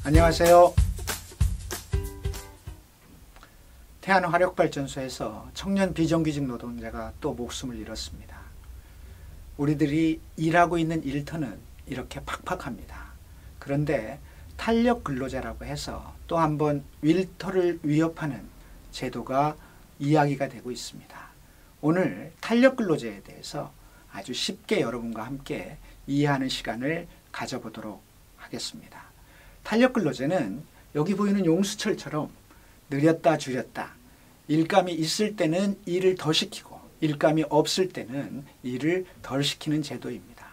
안녕하세요. 태안화력발전소에서 청년 비정규직 노동자가 또 목숨을 잃었습니다. 우리들이 일하고 있는 일터는 이렇게 팍팍합니다. 그런데 탄력 근로자라고 해서 또 한 번 일터를 위협하는 제도가 이야기가 되고 있습니다. 오늘 탄력 근로자에 대해서 아주 쉽게 여러분과 함께 이해하는 시간을 가져보도록 하겠습니다. 탄력 근로자는 여기 보이는 용수철처럼 느렸다 줄였다, 일감이 있을 때는 일을 더 시키고 일감이 없을 때는 일을 덜 시키는 제도입니다.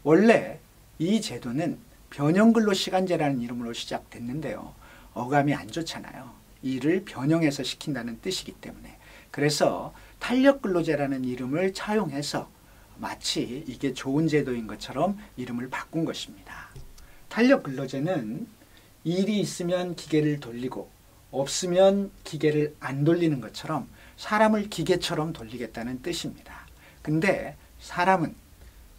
원래 이 제도는 변형근로시간제라는 이름으로 시작됐는데요. 어감이 안 좋잖아요. 일을 변형해서 시킨다는 뜻이기 때문에. 그래서 탄력근로제라는 이름을 차용해서 마치 이게 좋은 제도인 것처럼 이름을 바꾼 것입니다. 탄력근로제는 일이 있으면 기계를 돌리고 없으면 기계를 안 돌리는 것처럼 사람을 기계처럼 돌리겠다는 뜻입니다. 근데 사람은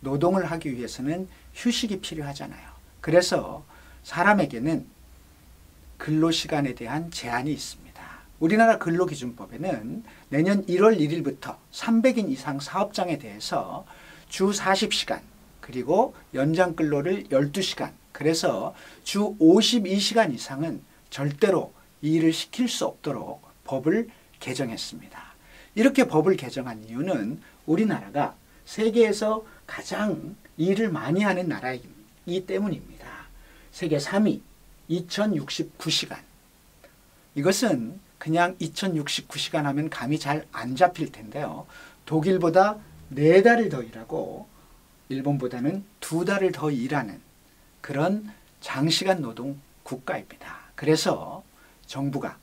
노동을 하기 위해서는 휴식이 필요하잖아요. 그래서 사람에게는 근로시간에 대한 제한이 있습니다. 우리나라 근로기준법에는 내년 1월 1일부터 300인 이상 사업장에 대해서 주 40시간 그리고 연장 근로를 12시간, 그래서 주 52시간 이상은 절대로 일을 시킬 수 없도록 법을 개정했습니다. 이렇게 법을 개정한 이유는 우리나라가 세계에서 가장 일을 많이 하는 나라이기 때문입니다. 세계 3위 2069시간. 이것은 그냥 2069시간 하면 감이 잘 안 잡힐 텐데요. 독일보다 4달을 더 일하고 일본보다는 2달을 더 일하는 그런 장시간 노동 국가입니다. 그래서 정부가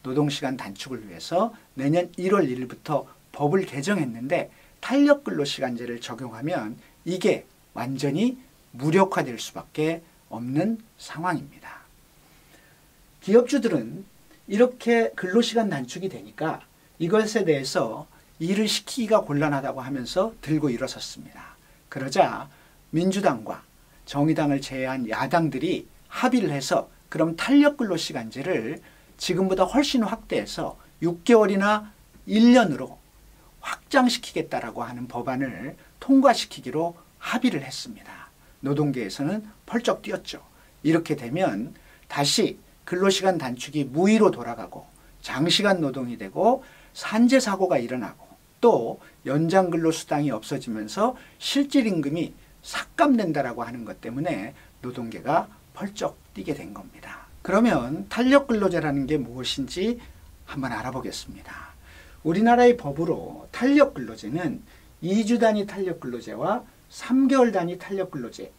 노동시간 단축을 위해서 내년 1월 1일부터 법을 개정했는데 탄력근로시간제를 적용하면 이게 완전히 무력화될 수밖에 없는 상황입니다. 기업주들은 이렇게 근로시간 단축이 되니까 이것에 대해서 일을 시키기가 곤란하다고 하면서 들고 일어섰습니다. 그러자 민주당과 정의당을 제외한 야당들이 합의를 해서 그럼 탄력근로시간제를 지금보다 훨씬 확대해서 6개월이나 1년으로 확장시키겠다라고 하는 법안을 통과시키기로 합의를 했습니다. 노동계에서는 펄쩍 뛰었죠. 이렇게 되면 다시 근로시간 단축이 무의로 돌아가고 장시간 노동이 되고 산재사고가 일어나고 또 연장근로수당이 없어지면서 실질임금이 삭감된다라고 하는 것 때문에 노동계가 펄쩍 뛰게 된 겁니다. 그러면 탄력근로제라는 게 무엇인지 한번 알아보겠습니다. 우리나라의 법으로 탄력근로제는 2주 단위 탄력근로제와 3개월 단위 탄력근로제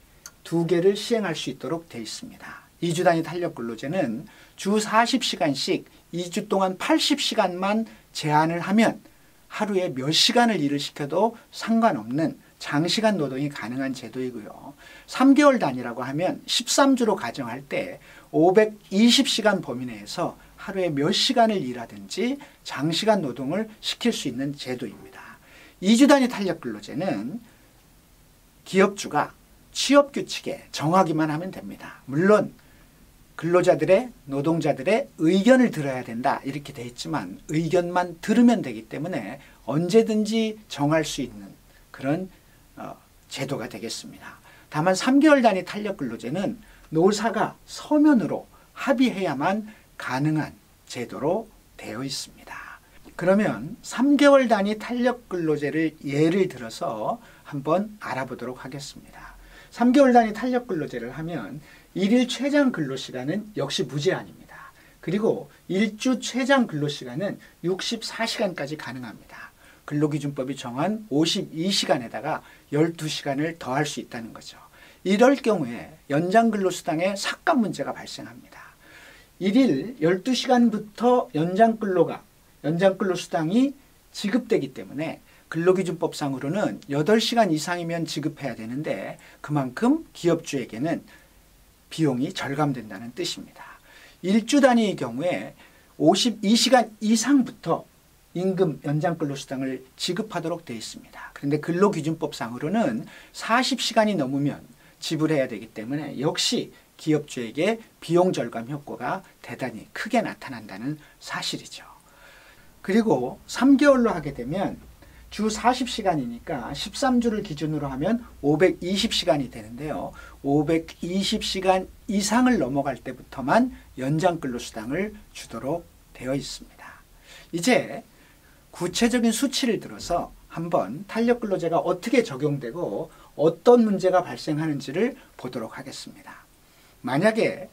두 개를 시행할 수 있도록 되어 있습니다. 2주 단위 탄력근로제는 주 40시간씩 2주 동안 80시간만 제한을 하면 하루에 몇 시간을 일을 시켜도 상관없는 장시간 노동이 가능한 제도이고요. 3개월 단위라고 하면 13주로 가정할 때 520시간 범위 내에서 하루에 몇 시간을 일하든지 장시간 노동을 시킬 수 있는 제도입니다. 2주 단위 탄력근로제는 기업주가 취업규칙에 정하기만 하면 됩니다. 물론 근로자들의 노동자들의 의견을 들어야 된다 이렇게 돼 있지만 의견만 들으면 되기 때문에 언제든지 정할 수 있는 그런 제도가 되겠습니다. 다만 3개월 단위 탄력근로제는 노사가 서면으로 합의해야만 가능한 제도로 되어 있습니다. 그러면 3개월 단위 탄력근로제를 예를 들어서 한번 알아보도록 하겠습니다. 3개월 단위 탄력근로제를 하면 일일 최장 근로시간은 역시 무제한입니다. 그리고 일주 최장 근로시간은 64시간까지 가능합니다. 근로기준법이 정한 52시간에다가 12시간을 더할 수 있다는 거죠. 이럴 경우에 연장근로수당에 삭감 문제가 발생합니다. 일일 12시간부터 연장근로수당이 지급되기 때문에 근로기준법상으로는 8시간 이상이면 지급해야 되는데 그만큼 기업주에게는 비용이 절감된다는 뜻입니다. 일주 단위의 경우에 52시간 이상부터 임금 연장근로수당을 지급하도록 되어 있습니다. 그런데 근로기준법상으로는 40시간이 넘으면 지불해야 되기 때문에 역시 기업주에게 비용 절감 효과가 대단히 크게 나타난다는 사실이죠. 그리고 3개월로 하게 되면 주 40시간이니까 13주를 기준으로 하면 520시간이 되는데요. 520시간 이상을 넘어갈 때부터만 연장 근로수당을 주도록 되어 있습니다. 이제 구체적인 수치를 들어서 한번 탄력근로제가 어떻게 적용되고 어떤 문제가 발생하는지를 보도록 하겠습니다. 만약에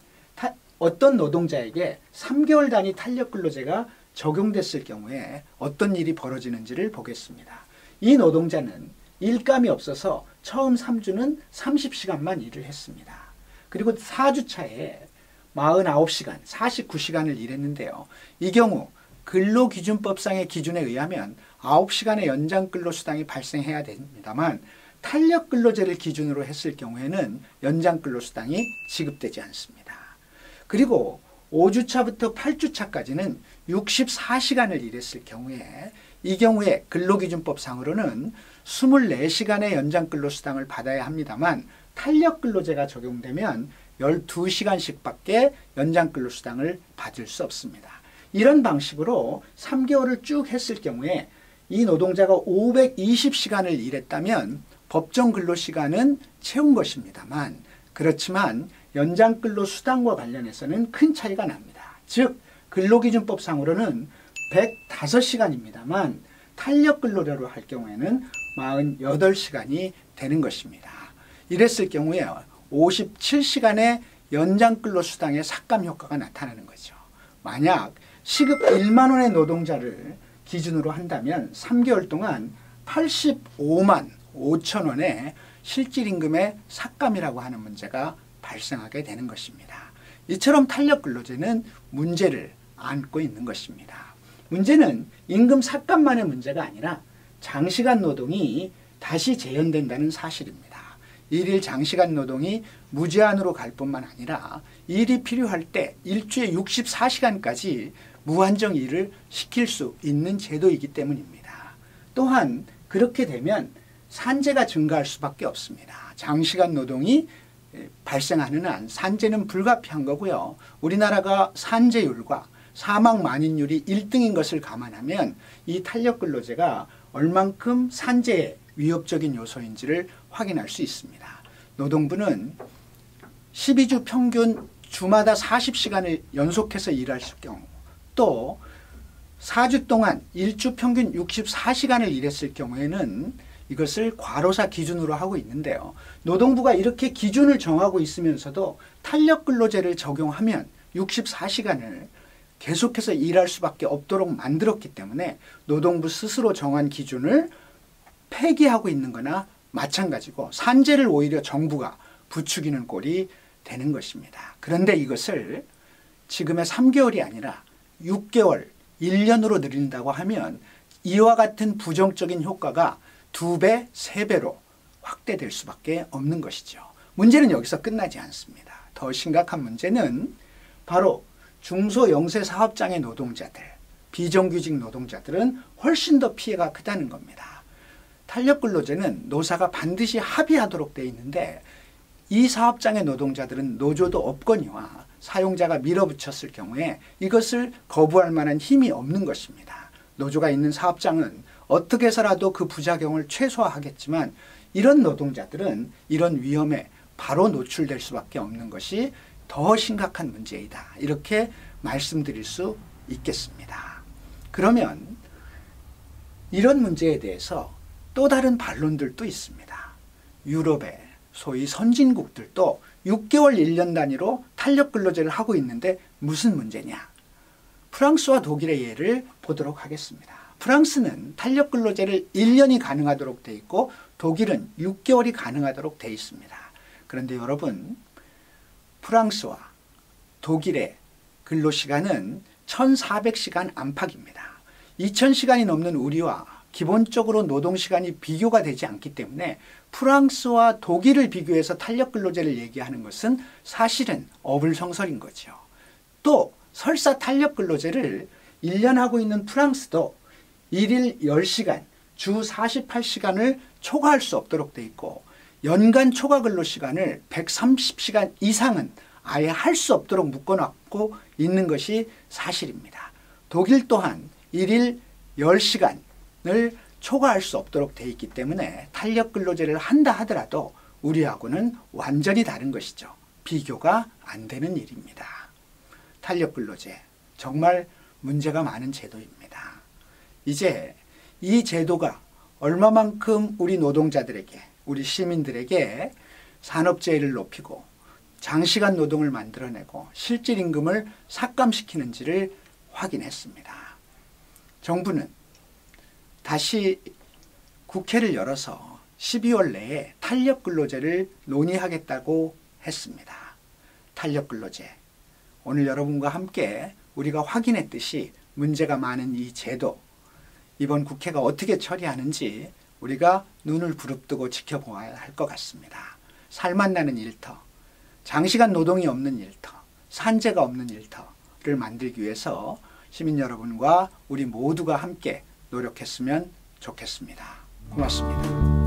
어떤 노동자에게 3개월 단위 탄력근로제가 적용됐을 경우에 어떤 일이 벌어지는지를 보겠습니다. 이 노동자는 일감이 없어서 처음 3주는 30시간만 일을 했습니다. 그리고 4주 차에 49시간, 49시간을 일했는데요. 이 경우 근로기준법상의 기준에 의하면 9시간의 연장근로수당이 발생해야 됩니다만 탄력근로제를 기준으로 했을 경우에는 연장근로수당이 지급되지 않습니다. 그리고 5주차부터 8주차까지는 64시간을 일했을 경우에 이 경우에 근로기준법상으로는 24시간의 연장근로수당을 받아야 합니다만 탄력근로제가 적용되면 12시간씩밖에 연장근로수당을 받을 수 없습니다. 이런 방식으로 3개월을 쭉 했을 경우에 이 노동자가 520시간을 일했다면 법정 근로시간은 채운 것입니다만 그렇지만 연장근로수당과 관련해서는 큰 차이가 납니다. 즉 근로기준법상으로는 105시간입니다만 탄력근로제로 할 경우에는 48시간이 되는 것입니다. 이랬을 경우에 57시간의 연장근로수당의 삭감효과가 나타나는 거죠. 만약 시급 1만 원의 노동자를 기준으로 한다면 3개월 동안 85만 5천 원의 실질임금의 삭감이라고 하는 문제가 발생하게 되는 것입니다. 이처럼 탄력근로제는 문제를 안고 있는 것입니다. 문제는 임금 삭감만의 문제가 아니라 장시간 노동이 다시 재현된다는 사실입니다. 일일 장시간 노동이 무제한으로 갈 뿐만 아니라 일이 필요할 때 일주에 64시간까지 무한정 일을 시킬 수 있는 제도이기 때문입니다. 또한 그렇게 되면 산재가 증가할 수밖에 없습니다. 장시간 노동이 발생하는 한 산재는 불가피한 거고요. 우리나라가 산재율과 사망 만인율이 1등인 것을 감안하면 이 탄력근로제가 얼만큼 산재에 위협적인 요소인지를 확인할 수 있습니다. 노동부는 12주 평균 주마다 40시간을 연속해서 일할 경우 또 4주 동안 일주 평균 64시간을 일했을 경우에는 이것을 과로사 기준으로 하고 있는데요. 노동부가 이렇게 기준을 정하고 있으면서도 탄력근로제를 적용하면 64시간을 계속해서 일할 수밖에 없도록 만들었기 때문에 노동부 스스로 정한 기준을 폐기하고 있는 거나 마찬가지고 산재를 오히려 정부가 부추기는 꼴이 되는 것입니다. 그런데 이것을 지금의 3개월이 아니라 6개월, 1년으로 늘린다고 하면 이와 같은 부정적인 효과가 2배, 3배로 확대될 수밖에 없는 것이죠. 문제는 여기서 끝나지 않습니다. 더 심각한 문제는 바로 중소영세 사업장의 노동자들, 비정규직 노동자들은 훨씬 더 피해가 크다는 겁니다. 탄력근로제는 노사가 반드시 합의하도록 되어 있는데 이 사업장의 노동자들은 노조도 없거니와 사용자가 밀어붙였을 경우에 이것을 거부할 만한 힘이 없는 것입니다. 노조가 있는 사업장은 어떻게 해서라도 그 부작용을 최소화하겠지만 이런 노동자들은 이런 위험에 바로 노출될 수밖에 없는 것이 더 심각한 문제이다. 이렇게 말씀드릴 수 있겠습니다. 그러면 이런 문제에 대해서 또 다른 반론들도 있습니다. 유럽의 소위 선진국들도 6개월 1년 단위로 탄력근로제를 하고 있는데 무슨 문제냐? 프랑스와 독일의 예를 보도록 하겠습니다. 프랑스는 탄력근로제를 1년이 가능하도록 돼 있고 독일은 6개월이 가능하도록 돼 있습니다. 그런데 여러분, 프랑스와 독일의 근로시간은 1400시간 안팎입니다. 2000시간이 넘는 우리와 기본적으로 노동시간이 비교가 되지 않기 때문에 프랑스와 독일을 비교해서 탄력근로제를 얘기하는 것은 사실은 어불성설인 거죠. 또 설사 탄력근로제를 1년 하고 있는 프랑스도 일일 10시간, 주 48시간을 초과할 수 없도록 돼 있고 연간 초과 근로시간을 130시간 이상은 아예 할 수 없도록 묶어놓고 있는 것이 사실입니다. 독일 또한 일일 10시간을 초과할 수 없도록 돼 있기 때문에 탄력근로제를 한다 하더라도 우리하고는 완전히 다른 것이죠. 비교가 안 되는 일입니다. 탄력근로제 정말 문제가 많은 제도입니다. 이제 이 제도가 얼마만큼 우리 노동자들에게, 우리 시민들에게 산업재해를 높이고 장시간 노동을 만들어내고 실질임금을 삭감시키는지를 확인했습니다. 정부는 다시 국회를 열어서 12월 내에 탄력근로제를 논의하겠다고 했습니다. 탄력근로제. 오늘 여러분과 함께 우리가 확인했듯이 문제가 많은 이 제도, 이번 국회가 어떻게 처리하는지 우리가 눈을 부릅뜨고 지켜보아야 할 것 같습니다. 살맛 나는 일터, 장시간 노동이 없는 일터, 산재가 없는 일터를 만들기 위해서 시민 여러분과 우리 모두가 함께 노력했으면 좋겠습니다. 고맙습니다.